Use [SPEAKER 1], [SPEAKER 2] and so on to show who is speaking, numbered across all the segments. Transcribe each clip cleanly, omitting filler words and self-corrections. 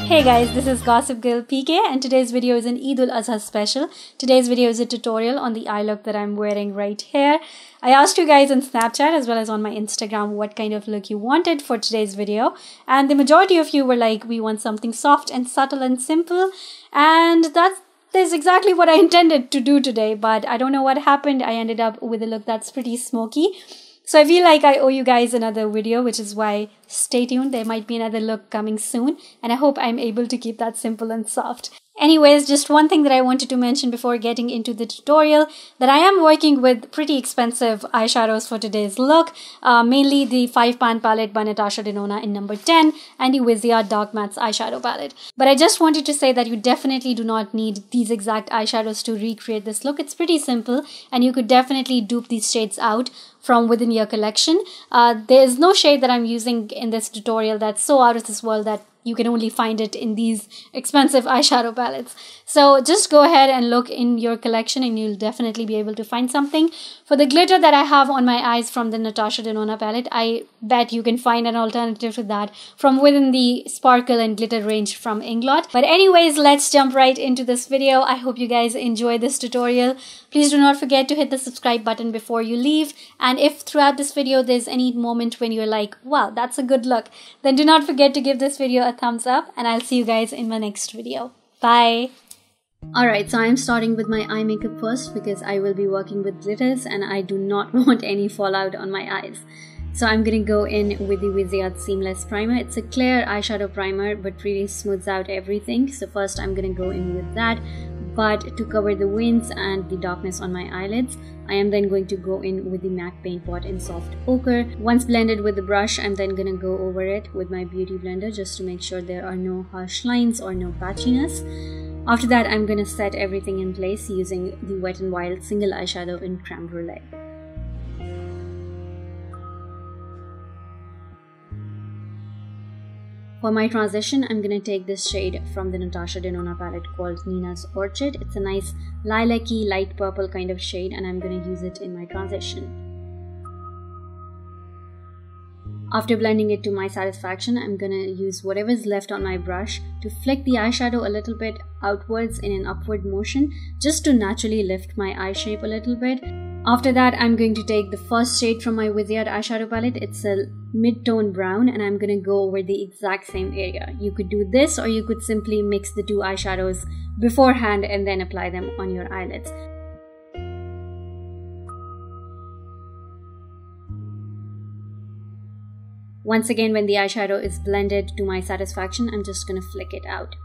[SPEAKER 1] Hey guys, this is Gossip Girl PK and today's video is an Eid al-Azha special. Today's video is a tutorial on the eye look that I'm wearing right here. I asked you guys on Snapchat as well as on my Instagram what kind of look you wanted for today's video, and the majority of you were like, we want something soft and subtle and simple, and that is exactly what I intended to do today, but I don't know what happened. I ended up with a look that's pretty smoky. So I feel like I owe you guys another video, which is why stay tuned. There might be another look coming soon, and I hope I'm able to keep that simple and soft. Anyways, just one thing that I wanted to mention before getting into the tutorial, that I am working with pretty expensive eyeshadows for today's look, mainly the 5-pan palette by Natasha Denona in number 10 and the Viseart Dark Mattes eyeshadow palette. But I just wanted to say that you definitely do not need these exact eyeshadows to recreate this look. It's pretty simple and you could definitely dupe these shades out from within your collection. There is no shade that I'm using in this tutorial that's so out of this world that you can only find it in these expensive eyeshadow palettes. So just go ahead and look in your collection and you'll definitely be able to find something. For the glitter that I have on my eyes from the Natasha Denona palette, I bet you can find an alternative to that from within the sparkle and glitter range from Inglot. But anyways, let's jump right into this video. I hope you guys enjoy this tutorial. Please do not forget to hit the subscribe button before you leave. And if throughout this video there's any moment when you're like, wow, that's a good look, then do not forget to give this video a thumbs up, and I'll see you guys in my next video. Bye! Alright, so I'm starting with my eye makeup first because I will be working with glitters and I do not want any fallout on my eyes. So I'm gonna go in with the Viseart Seamless primer. It's a clear eyeshadow primer but really smooths out everything. So first I'm gonna go in with that. But to cover the veins and the darkness on my eyelids, I am then going to go in with the MAC paint pot in soft ochre. Once blended with the brush, I'm then gonna go over it with my beauty blender just to make sure there are no harsh lines or no patchiness. After that, I'm gonna set everything in place using the Wet n Wild single eyeshadow in Crème Brulee. For my transition, I'm going to take this shade from the Natasha Denona palette called Nina's Orchid. It's a nice lilac-y, light purple kind of shade and I'm going to use it in my transition. After blending it to my satisfaction, I'm going to use whatever's left on my brush to flick the eyeshadow a little bit outwards in an upward motion just to naturally lift my eye shape a little bit. After that, I'm going to take the first shade from my Viseart eyeshadow palette. It's a mid-tone brown and I'm going to go over the exact same area. You could do this or you could simply mix the two eyeshadows beforehand and then apply them on your eyelids. Once again, when the eyeshadow is blended to my satisfaction, I'm just going to flick it out.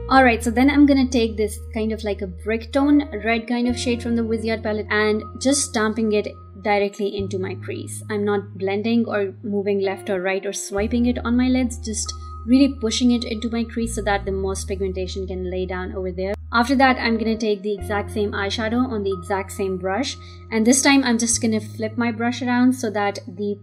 [SPEAKER 1] Alright, so then I'm gonna take this kind of like a brick tone, red kind of shade from the Viseart palette and just stamping it directly into my crease. I'm not blending or moving left or right or swiping it on my lids, just really pushing it into my crease so that the most pigmentation can lay down over there. After that, I'm gonna take the exact same eyeshadow on the exact same brush, and this time I'm just gonna flip my brush around so that the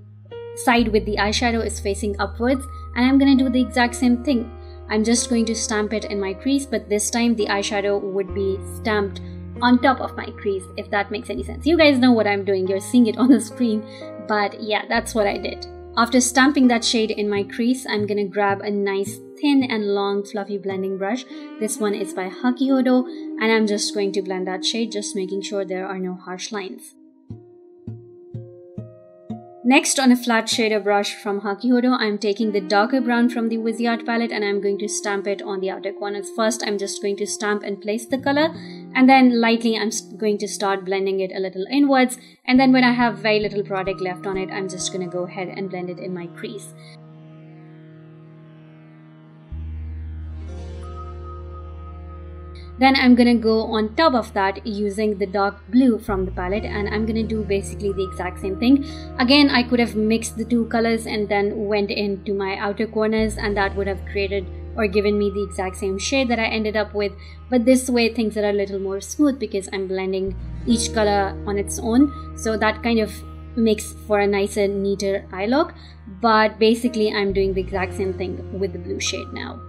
[SPEAKER 1] side with the eyeshadow is facing upwards, and I'm gonna do the exact same thing. I'm just going to stamp it in my crease, but this time the eyeshadow would be stamped on top of my crease, if that makes any sense. You guys know what I'm doing, you're seeing it on the screen, but yeah, that's what I did. After stamping that shade in my crease, I'm gonna grab a nice thin and long fluffy blending brush. This one is by Hourglass, and I'm just going to blend that shade, just making sure there are no harsh lines. Next, on a flat shader brush from Hourglass, I'm taking the darker brown from the Viseart palette and I'm going to stamp it on the outer corners. First, I'm just going to stamp and place the color, and then lightly I'm going to start blending it a little inwards, and then when I have very little product left on it, I'm just going to go ahead and blend it in my crease. Then I'm gonna go on top of that using the dark blue from the palette, and I'm gonna do basically the exact same thing. Again, I could have mixed the two colors and then went into my outer corners, and that would have created or given me the exact same shade that I ended up with, but this way things are a little more smooth because I'm blending each color on its own, so that kind of makes for a nicer, neater eye look. But basically I'm doing the exact same thing with the blue shade now.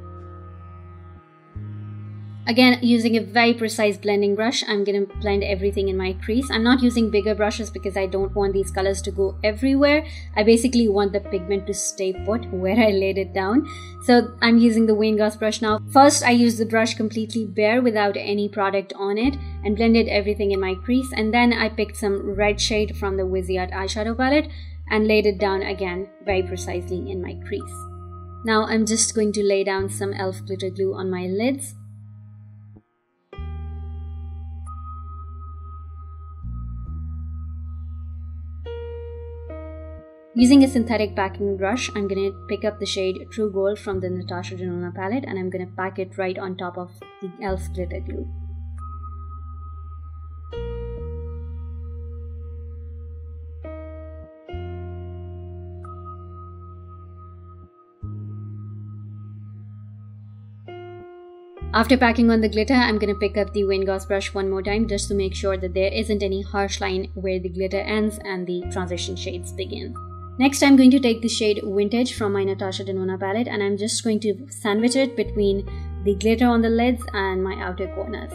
[SPEAKER 1] Again, using a very precise blending brush, I'm going to blend everything in my crease. I'm not using bigger brushes because I don't want these colors to go everywhere. I basically want the pigment to stay put where I laid it down. So I'm using the Wayne Goss brush now. First, I used the brush completely bare without any product on it and blended everything in my crease. And then I picked some red shade from the Viseart eyeshadow palette and laid it down again very precisely in my crease. Now I'm just going to lay down some e.l.f. glitter glue on my lids. Using a synthetic packing brush, I'm going to pick up the shade True Gold from the Natasha Denona palette and I'm going to pack it right on top of the e.l.f. glitter glue. After packing on the glitter, I'm going to pick up the Wayne Goss brush one more time just to make sure that there isn't any harsh line where the glitter ends and the transition shades begin. Next, I'm going to take the shade Vintage from my Natasha Denona palette and I'm just going to sandwich it between the glitter on the lids and my outer corners.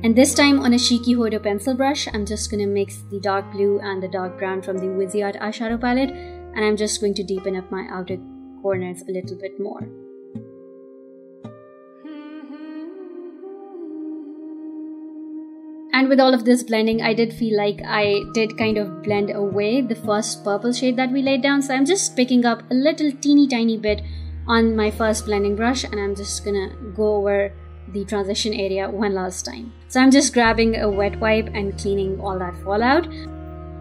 [SPEAKER 1] And this time on a Cheeky Hoarder pencil brush, I'm just going to mix the dark blue and the dark brown from the Viseart eyeshadow palette and I'm just going to deepen up my outer corners a little bit more. And with all of this blending, I did feel like I did kind of blend away the first purple shade that we laid down. So I'm just picking up a little teeny tiny bit on my first blending brush and I'm just gonna go over the transition area one last time. So I'm just grabbing a wet wipe and cleaning all that fallout.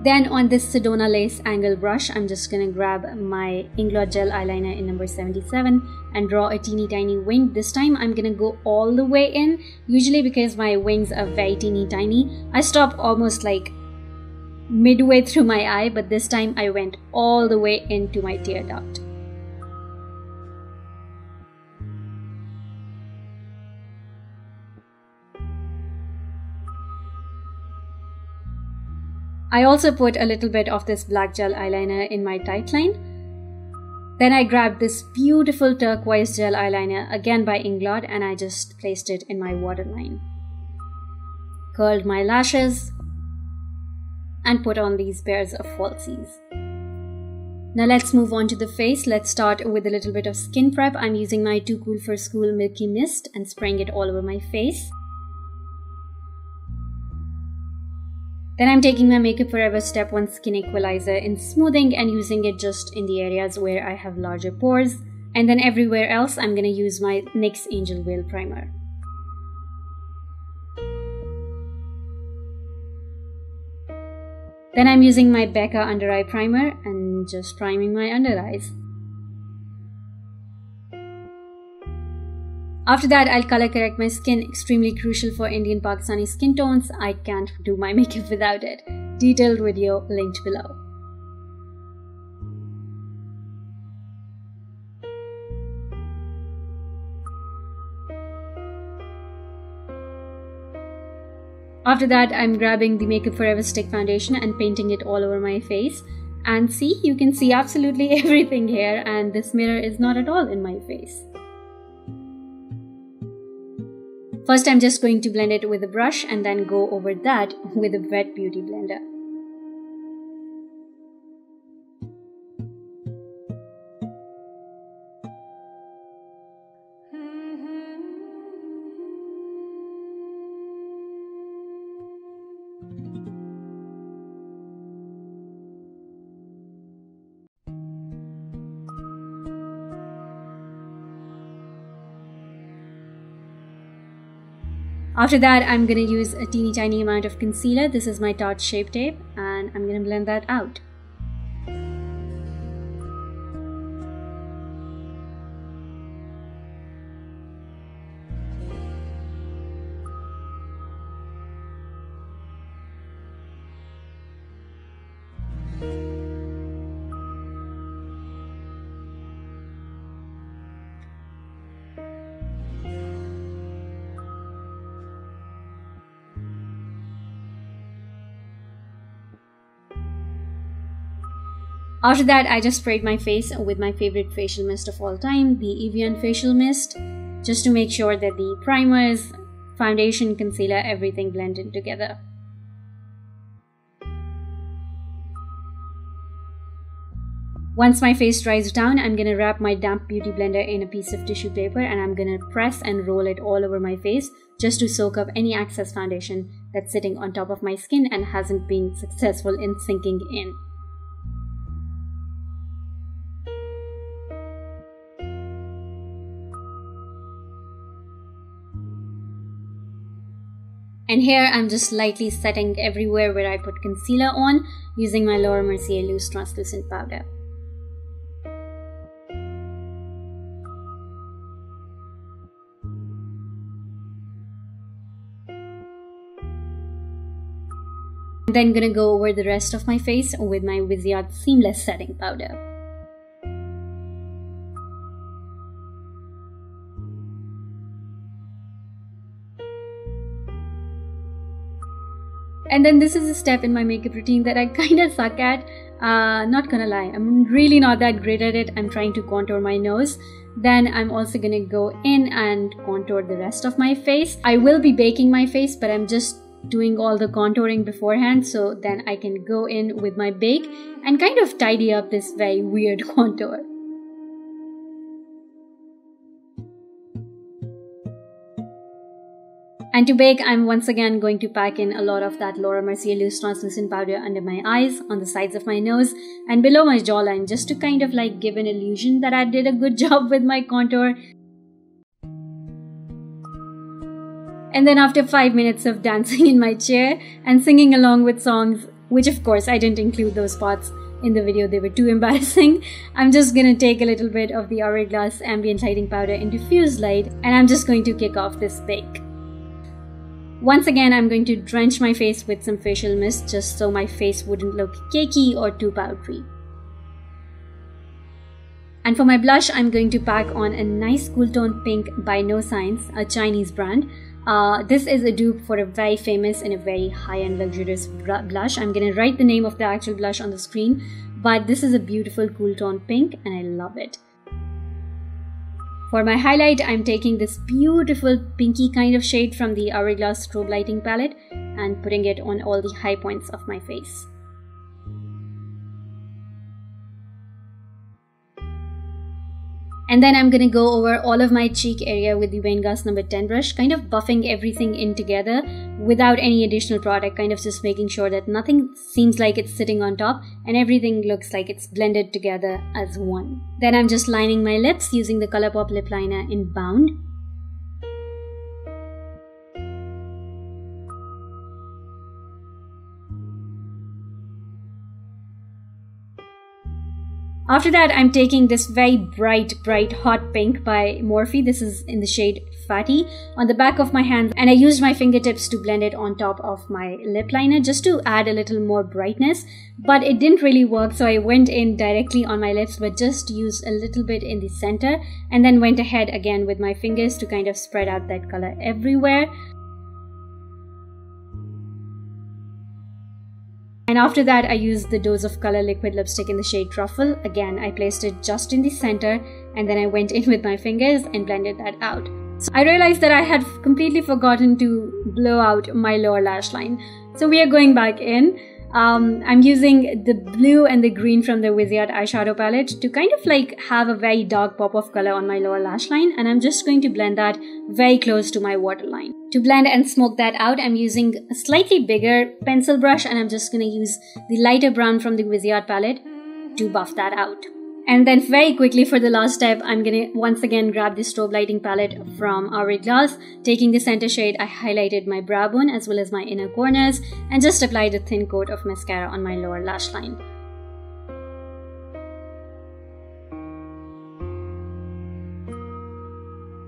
[SPEAKER 1] Then on this Sedona lace angle brush, I'm just gonna grab my Inglot gel eyeliner in number 77 and draw a teeny tiny wing. This time I'm gonna go all the way in. Usually because my wings are very teeny tiny, I stop almost like midway through my eye, but this time I went all the way into my tear duct. I also put a little bit of this black gel eyeliner in my tight line. Then I grabbed this beautiful turquoise gel eyeliner, again by Inglot, and I just placed it in my waterline. Curled my lashes and put on these pairs of falsies. Now let's move on to the face. Let's start with a little bit of skin prep. I'm using my Too Cool for School Milky Mist and spraying it all over my face. Then I'm taking my Makeup Forever Step 1 Skin Equalizer in smoothing and using it just in the areas where I have larger pores. And then everywhere else, I'm going to use my NYX Angel Veil Primer. Then I'm using my Becca Undereye Primer and just priming my under eyes. After that, I'll color correct my skin, extremely crucial for Indian Pakistani skin tones. I can't do my makeup without it. Detailed video linked below. After that, I'm grabbing the Makeup Forever Stick foundation and painting it all over my face. And see, you can see absolutely everything here, and this mirror is not at all in my face. First, I'm just going to blend it with a brush and then go over that with a wet beauty blender. After that, I'm going to use a teeny tiny amount of concealer. This is my Tarte Shape Tape, and I'm going to blend that out. After that, I just sprayed my face with my favorite facial mist of all time, the Evian Facial Mist, just to make sure that the primers, foundation, concealer, everything blended together. Once my face dries down, I'm gonna wrap my damp beauty blender in a piece of tissue paper and I'm gonna press and roll it all over my face just to soak up any excess foundation that's sitting on top of my skin and hasn't been successful in sinking in. And here I'm just lightly setting everywhere where I put concealer on using my Laura Mercier loose translucent powder. I'm then gonna go over the rest of my face with my Viseart Seamless setting powder. And then this is a step in my makeup routine that I kinda suck at. Not gonna lie, I'm really not that great at it. I'm trying to contour my nose. Then I'm also gonna go in and contour the rest of my face. I will be baking my face, but I'm just doing all the contouring beforehand so then I can go in with my bake and kind of tidy up this very weird contour. And to bake, I'm once again going to pack in a lot of that Laura Mercier loose translucent powder under my eyes, on the sides of my nose, and below my jawline, just to kind of like give an illusion that I did a good job with my contour. And then after 5 minutes of dancing in my chair and singing along with songs, which of course I didn't include those parts in the video, they were too embarrassing, I'm just gonna take a little bit of the Hourglass ambient lighting powder in diffuse light and I'm just going to kick off this bake. Once again, I'm going to drench my face with some facial mist just so my face wouldn't look cakey or too powdery. And for my blush, I'm going to pack on a nice cool tone pink by No Science, a Chinese brand. This is a dupe for a very famous and a very high-end luxurious blush. I'm going to write the name of the actual blush on the screen, but this is a beautiful cool tone pink and I love it. For my highlight, I'm taking this beautiful pinky kind of shade from the Hourglass Strobe lighting palette and putting it on all the high points of my face. And then I'm gonna go over all of my cheek area with the Hourglass number 10 brush, kind of buffing everything in together without any additional product, kind of just making sure that nothing seems like it's sitting on top and everything looks like it's blended together as one. Then I'm just lining my lips using the Colorpop lip liner in Bound. After that, I'm taking this very bright hot pink by Morphe. This is in the shade Phatty on the back of my hands, and I used my fingertips to blend it on top of my lip liner just to add a little more brightness, but it didn't really work, so I went in directly on my lips but just used a little bit in the center and then went ahead again with my fingers to kind of spread out that color everywhere. And after that, I used the Dose of Color liquid lipstick in the shade Truffle. Again, I placed it just in the center and then I went in with my fingers and blended that out. So I realized that I had completely forgotten to blow out my lower lash line. So we are going back in. I'm using the blue and the green from the Viseart eyeshadow palette to kind of like have a very dark pop of color on my lower lash line, and I'm just going to blend that very close to my waterline. To blend and smoke that out, I'm using a slightly bigger pencil brush and I'm just going to use the lighter brown from the Viseart palette to buff that out. And then very quickly for the last step, I'm going to once again grab the Strobe lighting palette from Hourglass. Taking the center shade, I highlighted my brow bone as well as my inner corners and just applied a thin coat of mascara on my lower lash line.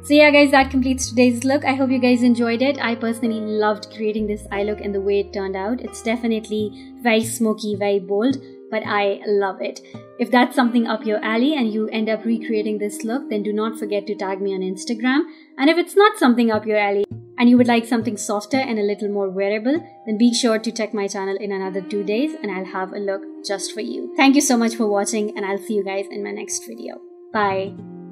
[SPEAKER 1] So yeah guys, that completes today's look. I hope you guys enjoyed it. I personally loved creating this eye look and the way it turned out. It's definitely very smoky, very bold, but I love it. If that's something up your alley and you end up recreating this look, then do not forget to tag me on Instagram. And if it's not something up your alley and you would like something softer and a little more wearable, then be sure to check my channel in another 2 days and I'll have a look just for you. Thank you so much for watching and I'll see you guys in my next video. Bye.